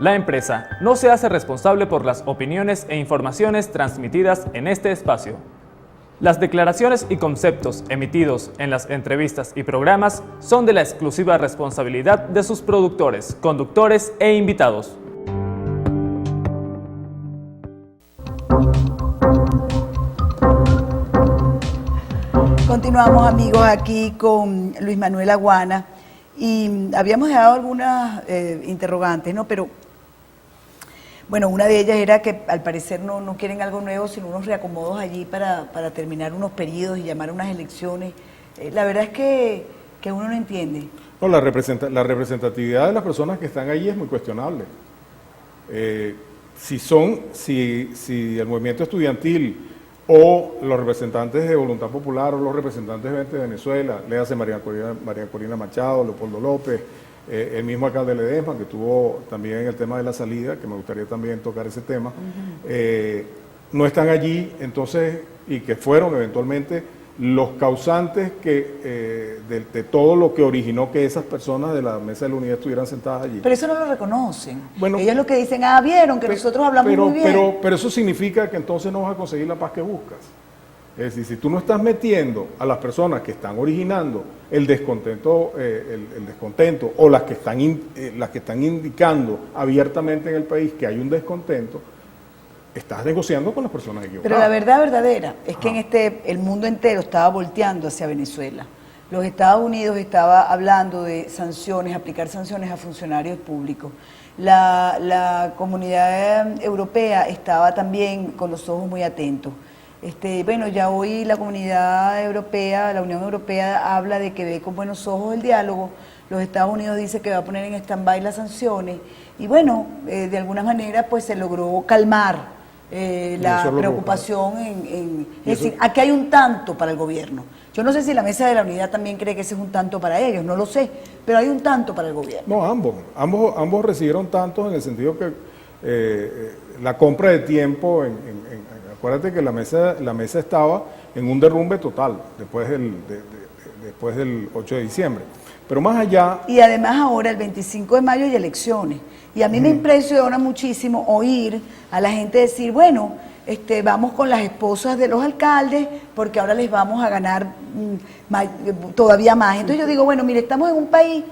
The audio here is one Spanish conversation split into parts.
La empresa no se hace responsable por las opiniones e informaciones transmitidas en este espacio. Las declaraciones y conceptos emitidos en las entrevistas y programas son de la exclusiva responsabilidad de sus productores, conductores e invitados. Continuamos, amigos, aquí con Luis Manuel Aguana y habíamos dejado algunas interrogantes, ¿no? Pero, bueno, una de ellas era que al parecer no quieren algo nuevo, sino unos reacomodos allí para terminar unos periodos y llamar a unas elecciones. La verdad es que uno no entiende. No, la representatividad de las personas que están allí es muy cuestionable. Si el movimiento estudiantil o los representantes de Voluntad Popular o los representantes de Venezuela, léase María Corina Machado, Leopoldo López, el mismo alcalde Ledesma, que tuvo también el tema de la salida, que me gustaría también tocar ese tema, no están allí, entonces, y que fueron eventualmente los causantes de todo lo que originó que esas personas de la Mesa de la Unidad estuvieran sentadas allí. Pero eso no lo reconocen. Bueno, ellos lo que dicen, vieron que nosotros hablamos muy bien. Pero eso significa que entonces no vas a conseguir la paz que buscas. Es decir, si tú no estás metiendo a las personas que están originando el descontento o las que están indicando abiertamente en el país que hay un descontento, estás negociando con las personas equivocadas. Pero la verdad verdadera es que el mundo entero estaba volteando hacia Venezuela. Los Estados Unidos estaba hablando de sanciones, aplicar sanciones a funcionarios públicos. La comunidad europea estaba también con los ojos muy atentos. Bueno, ya hoy la comunidad europea, la Unión Europea habla de que ve con buenos ojos el diálogo. Los Estados Unidos dice que va a poner en stand-by las sanciones. Y bueno, de alguna manera pues se logró calmar la preocupación es decir, aquí hay un tanto para el gobierno. Yo no sé si la Mesa de la Unidad también cree que ese es un tanto para ellos, no lo sé, pero hay un tanto para el gobierno. No, ambos recibieron tantos en el sentido que la compra de tiempo, acuérdate que la mesa estaba en un derrumbe total después del 8 de diciembre. Pero más allá... Y además ahora, el 25 de mayo, hay elecciones. Y a mí me impresiona muchísimo oír a la gente decir, bueno, vamos con las esposas de los alcaldes porque ahora les vamos a ganar todavía más. Entonces yo digo, bueno, mire, estamos en un país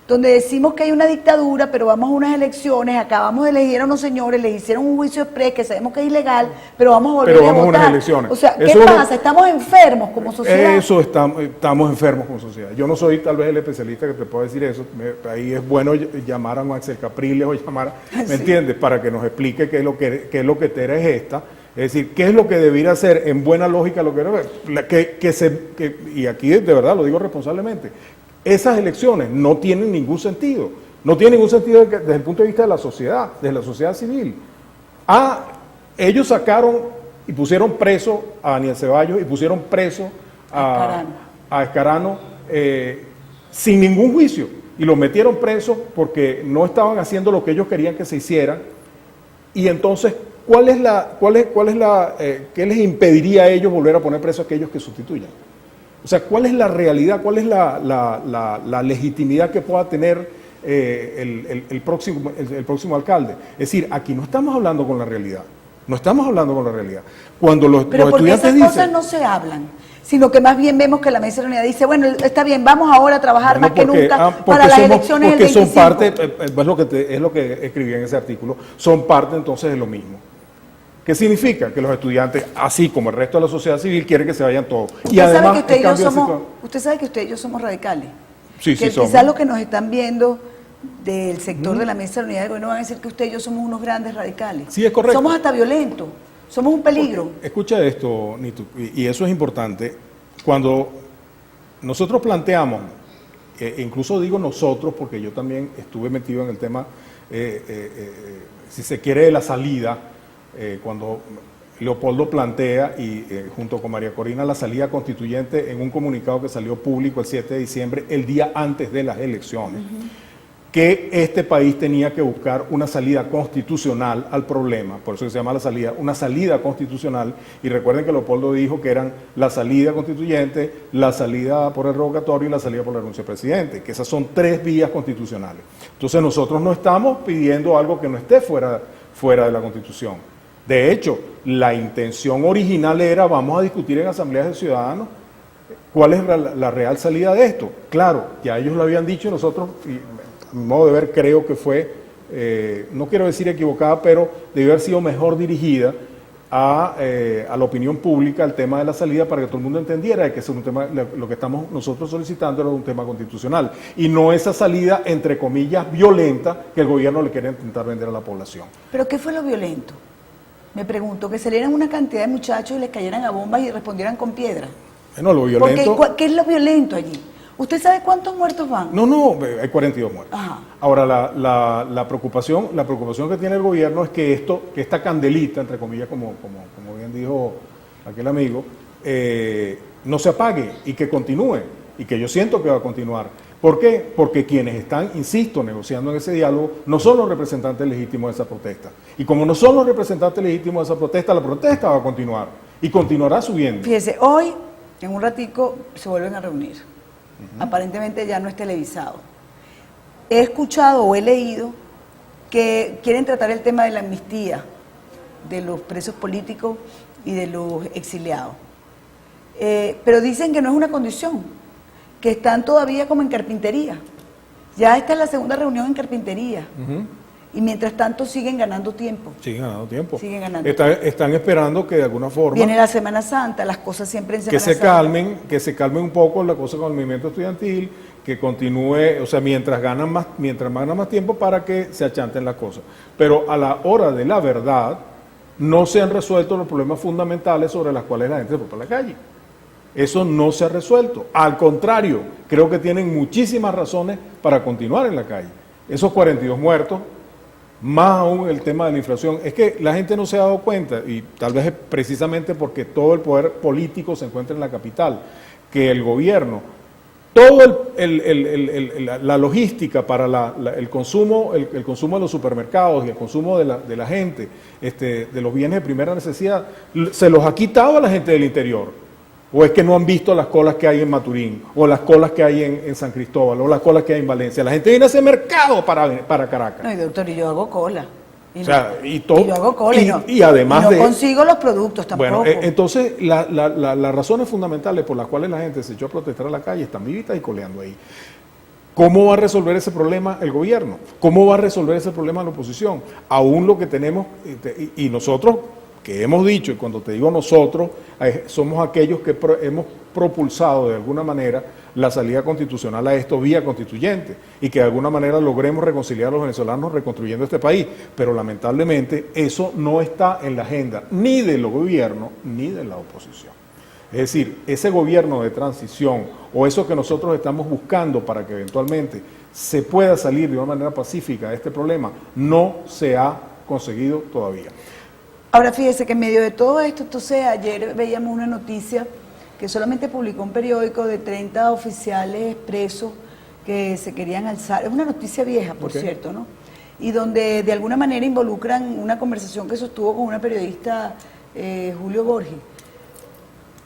donde decimos que hay una dictadura, pero vamos a unas elecciones, acabamos de elegir a unos señores, les hicieron un juicio exprés que sabemos que es ilegal, pero vamos a volver a votar. Unas elecciones. O sea, ¿qué pasa? ¿Estamos enfermos como sociedad? Estamos enfermos como sociedad. Yo no soy tal vez el especialista que te pueda decir eso. Ahí es bueno llamar a Axel Capriles o llamar, ¿me entiendes? Para que nos explique qué es lo que Tera es esta. Es decir, ¿qué es lo que debiera hacer en buena lógica lo y aquí de verdad lo digo responsablemente? Esas elecciones no tienen ningún sentido. No tienen ningún sentido desde el punto de vista de la sociedad, de la sociedad civil. Ellos sacaron y pusieron preso a Daniel Ceballos y pusieron preso a Escarano sin ningún juicio. Y los metieron presos porque no estaban haciendo lo que ellos querían que se hiciera. Y entonces, ¿qué les impediría a ellos volver a poner presos a aquellos que sustituyan? O sea, ¿cuál es la realidad, cuál es la legitimidad que pueda tener el próximo alcalde? Es decir, aquí no estamos hablando con la realidad. No estamos hablando con la realidad. Cuando los estudiantes esas cosas no se hablan, sino que más bien vemos que la Mesa de la Unidad dice, bueno, está bien, vamos ahora a trabajar más que nunca para las elecciones del 25. Porque son parte, es lo que escribí en ese artículo, son parte entonces de lo mismo. ¿Qué significa? Que los estudiantes, así como el resto de la sociedad civil, quieren que se vayan todos. Y además, usted sabe que usted y yo somos radicales. Sí, que somos. Quizás los que nos están viendo del sector de la Mesa de la Unidad del Gobierno van a decir que usted y yo somos unos grandes radicales. Sí, es correcto. Somos hasta violentos, somos un peligro. Porque, escucha esto, Nito, y eso es importante. Cuando nosotros planteamos, incluso digo nosotros, porque yo también estuve metido en el tema, si se quiere, de la salida, cuando Leopoldo plantea, y junto con María Corina, la salida constituyente en un comunicado que salió público el 7 de diciembre, el día antes de las elecciones. que este país tenía que buscar una salida constitucional al problema, por eso se llama la salida, una salida constitucional, y recuerden que Leopoldo dijo que eran la salida constituyente, la salida por el revocatorio y la salida por la renuncia del presidente, que esas son 3 vías constitucionales. Entonces nosotros no estamos pidiendo algo que no esté fuera de la Constitución. De hecho, la intención original era, vamos a discutir en asambleas de ciudadanos cuál es la real salida de esto. Claro, ya ellos lo habían dicho y nosotros, a mi modo de ver, creo que fue, no quiero decir equivocada, pero debió haber sido mejor dirigida a la opinión pública el tema de la salida para que todo el mundo entendiera que es un tema, lo que estamos nosotros solicitando era un tema constitucional y no esa salida, entre comillas, violenta que el gobierno le quiere intentar vender a la población. ¿Pero qué fue lo violento? Me pregunto, que salieran una cantidad de muchachos y les cayeran a bombas y respondieran con piedra. Bueno, lo violento... Porque, ¿qué es lo violento allí? ¿Usted sabe cuántos muertos van? No, hay 42 muertos. Ajá. Ahora, la preocupación que tiene el gobierno es que esta candelita, entre comillas, como bien dijo aquel amigo, no se apague y que continúe, y que yo siento que va a continuar. ¿Por qué? Porque quienes están, insisto, negociando en ese diálogo, no son los representantes legítimos de esa protesta. Y como no son los representantes legítimos de esa protesta, la protesta va a continuar, y continuará subiendo. Fíjese, hoy, en un ratico, se vuelven a reunir. Aparentemente ya no es televisado. He escuchado o he leído que quieren tratar el tema de la amnistía de los presos políticos y de los exiliados. Pero dicen que no es una condición, que están todavía como en carpintería. Ya esta es la segunda reunión en carpintería. Y mientras tanto siguen ganando tiempo. Siguen ganando tiempo. Siguen ganando Están esperando que de alguna forma... Viene la Semana Santa, las cosas siempre en Semana Santa. Que se calmen un poco la cosa con el movimiento estudiantil, que continúe, o sea, mientras ganan más tiempo para que se achanten las cosas. Pero a la hora de la verdad, no se han resuelto los problemas fundamentales sobre los cuales la gente se fue para la calle. Eso no se ha resuelto. Al contrario, creo que tienen muchísimas razones para continuar en la calle. Esos 42 muertos, más aún el tema de la inflación, es que la gente no se ha dado cuenta, y tal vez es precisamente porque todo el poder político se encuentra en la capital, que el gobierno, todo la logística para el consumo de los supermercados y el consumo de la gente, de los bienes de primera necesidad, se los ha quitado a la gente del interior. O es que no han visto las colas que hay en Maturín, o las colas que hay en San Cristóbal, o las colas que hay en Valencia. La gente viene a ese mercado para Caracas. No, y doctor, y yo hago cola. Y yo hago cola y además no consigo los productos tampoco. Bueno, entonces las razones fundamentales por las cuales la gente se echó a protestar a la calle están vivitas y coleando ahí. ¿Cómo va a resolver ese problema el gobierno? ¿Cómo va a resolver ese problema la oposición? Aún lo que tenemos, y nosotros, que hemos dicho, y cuando te digo nosotros, somos aquellos que hemos propulsado de alguna manera la salida constitucional a esto vía constituyente, y que de alguna manera logremos reconciliar a los venezolanos reconstruyendo este país, pero lamentablemente eso no está en la agenda ni del gobierno ni de la oposición. Es decir, ese gobierno de transición o eso que nosotros estamos buscando para que eventualmente se pueda salir de una manera pacífica de este problema, no se ha conseguido todavía. Ahora fíjese que en medio de todo esto, entonces ayer veíamos una noticia que solamente publicó un periódico de 30 oficiales presos que se querían alzar. Es una noticia vieja, por cierto, ¿no? Y donde de alguna manera involucran una conversación que sostuvo con una periodista, Julio Borges.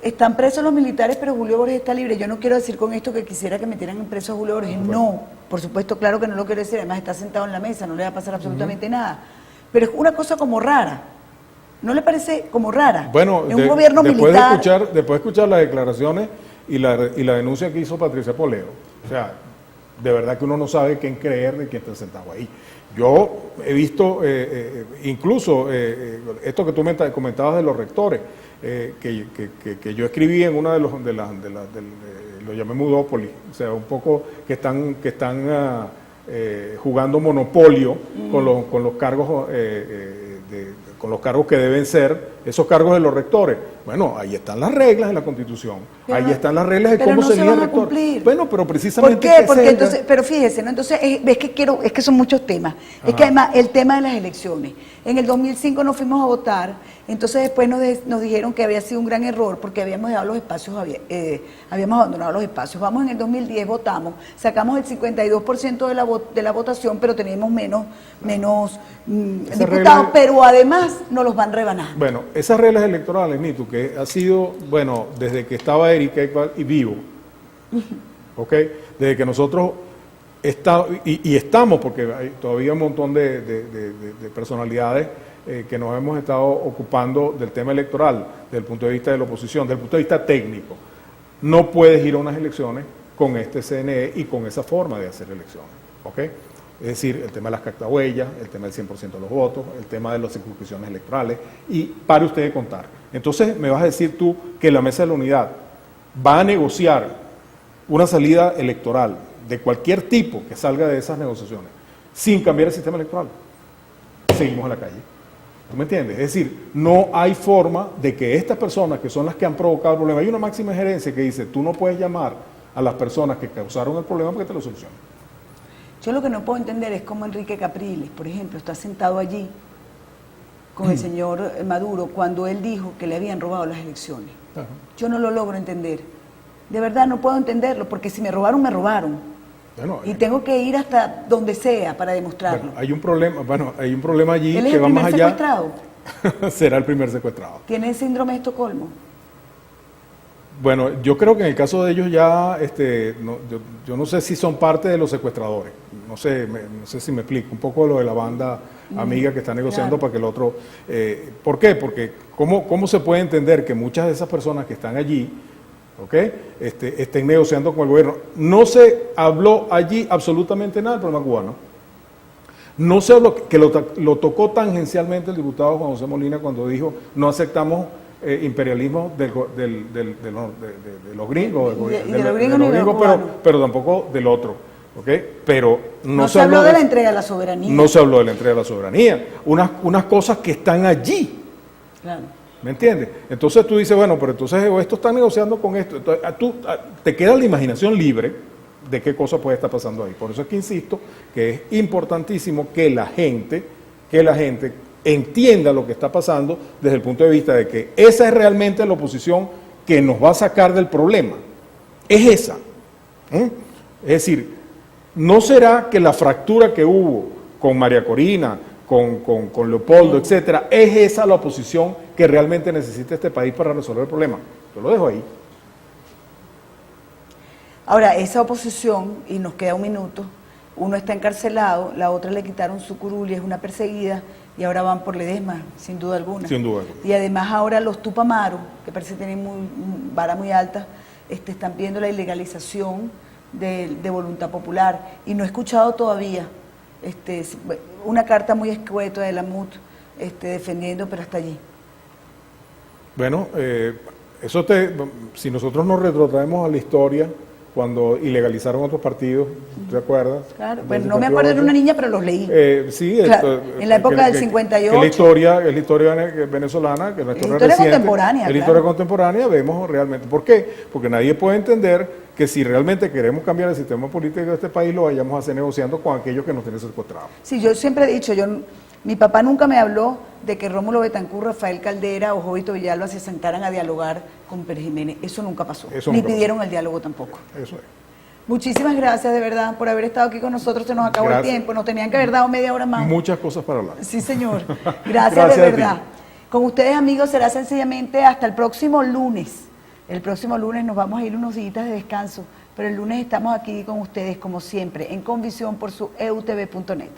Están presos los militares, pero Julio Borges está libre. Yo no quiero decir con esto que quisiera que metieran en preso a Julio Borges. No, por supuesto, claro que no lo quiero decir. Además está sentado en la mesa, no le va a pasar absolutamente nada. Pero es una cosa como rara. ¿No le parece como rara? Bueno, en un gobierno militar... después de escuchar las declaraciones y la denuncia que hizo Patricia Poleo, o sea, de verdad que uno no sabe quién creer de quién está sentado ahí. Yo he visto, incluso esto que tú comentabas de los rectores, que yo escribí en una lo llamé Mudópolis, o sea, un poco que están jugando monopolio con los cargos con los cargos que deben ser esos cargos de los rectores. Bueno, ahí están las reglas de la Constitución, ahí están las reglas de cómo se elige el rector. Bueno, pero precisamente... ¿Por qué? Porque entonces, pero fíjese, ¿no? Entonces, es que son muchos temas. Es que además, el tema de las elecciones. En el 2005 nos fuimos a votar, entonces después nos dijeron que había sido un gran error porque habíamos dejado los espacios, habíamos abandonado los espacios. Vamos en el 2010, votamos, sacamos el 52% de la votación, pero teníamos menos diputados, pero además nos los van rebanando. Bueno, esas reglas electorales, Nitu, que ha sido, bueno, desde que estaba Erika y vivo, ¿ok? Desde que nosotros estamos, porque hay todavía un montón de personalidades que nos hemos estado ocupando del tema electoral, desde el punto de vista de la oposición, desde el punto de vista técnico. No puedes ir a unas elecciones con este CNE y con esa forma de hacer elecciones, ¿ok? Es decir, el tema de las cactahuellas, el tema del 100% de los votos, el tema de las circunscripciones electorales, y pare usted de contar. Entonces me vas a decir tú que la Mesa de la Unidad va a negociar una salida electoral de cualquier tipo que salga de esas negociaciones sin cambiar el sistema electoral. Seguimos en la calle. ¿Tú me entiendes? Es decir, no hay forma de que estas personas que son las que han provocado el problema, hay una máxima gerencia que dice, tú no puedes llamar a las personas que causaron el problema porque te lo solucionan. Yo lo que no puedo entender es cómo Enrique Capriles, por ejemplo, está sentado allí con el señor Maduro cuando él dijo que le habían robado las elecciones. Ajá. Yo no lo logro entender. De verdad no puedo entenderlo, porque si me robaron, me robaron. Bueno, y tengo que ir hasta donde sea para demostrarlo. Hay un problema allí ¿Él es que va más allá. ¿Él es el primer secuestrado? Será el primer secuestrado. ¿Tiene el síndrome de Estocolmo? Bueno, yo creo que en el caso de ellos ya, yo no sé si son parte de los secuestradores, no sé si me explico, un poco lo de la banda amiga que está negociando, claro, para que el otro... ¿Por qué? Porque ¿cómo se puede entender que muchas de esas personas que están allí, ¿okay? Estén negociando con el gobierno? No se habló allí absolutamente nada del problema cubano. No se habló, que lo tocó tangencialmente el diputado Juan José Molina cuando dijo, no aceptamos imperialismo de los gringos, pero tampoco del otro, ¿ok? Pero no se habló de la entrega de la soberanía. No se habló de la entrega de la soberanía. Unas cosas que están allí. Claro. ¿Me entiendes? Entonces tú dices, bueno, pero entonces esto está negociando con esto. Entonces, te queda la imaginación libre de qué cosa puede estar pasando ahí. Por eso es que insisto que es importantísimo que la gente entienda lo que está pasando desde el punto de vista de que esa es realmente la oposición que nos va a sacar del problema. Es esa. Es decir, no será que la fractura que hubo con María Corina, con Leopoldo, etcétera, es esa la oposición que realmente necesita este país para resolver el problema. Yo lo dejo ahí. Ahora, esa oposición, y nos queda un minuto, uno está encarcelado, la otra le quitaron su curul y es una perseguida, y ahora van por Ledesma, sin duda alguna. Sin duda alguna. Y además ahora los Tupamaros, que parece que tienen vara muy alta, están pidiendo la ilegalización de voluntad popular. Y no he escuchado todavía una carta muy escueta de la MUT defendiendo, pero hasta allí. Bueno, si nosotros nos retrotraemos a la historia, cuando ilegalizaron otros partidos, ¿te acuerdas? Claro, bueno, no me acuerdo de una niña, pero los leí. Sí, claro, en la época del 58. Es la historia venezolana, que es nuestra historia contemporánea. Es la historia contemporánea, vemos realmente. ¿Por qué? Porque nadie puede entender que si realmente queremos cambiar el sistema político de este país, lo vayamos a hacer negociando con aquellos que nos tienen secuestrados. Sí, yo siempre he dicho, mi papá nunca me habló de que Rómulo Betancourt, Rafael Caldera o Jovito Villalba se sentaran a dialogar con Pérez Jiménez. Eso nunca pasó. Ni pidieron el diálogo tampoco. Eso es. Muchísimas gracias, de verdad, por haber estado aquí con nosotros. Se nos acabó el tiempo. Nos tenían que haber dado media hora más. Muchas cosas para hablar. Sí, señor. Gracias de verdad. Con ustedes, amigos, será sencillamente hasta el próximo lunes. El próximo lunes nos vamos a ir unos días de descanso, pero el lunes estamos aquí con ustedes, como siempre, en Convisión por su eutv.net.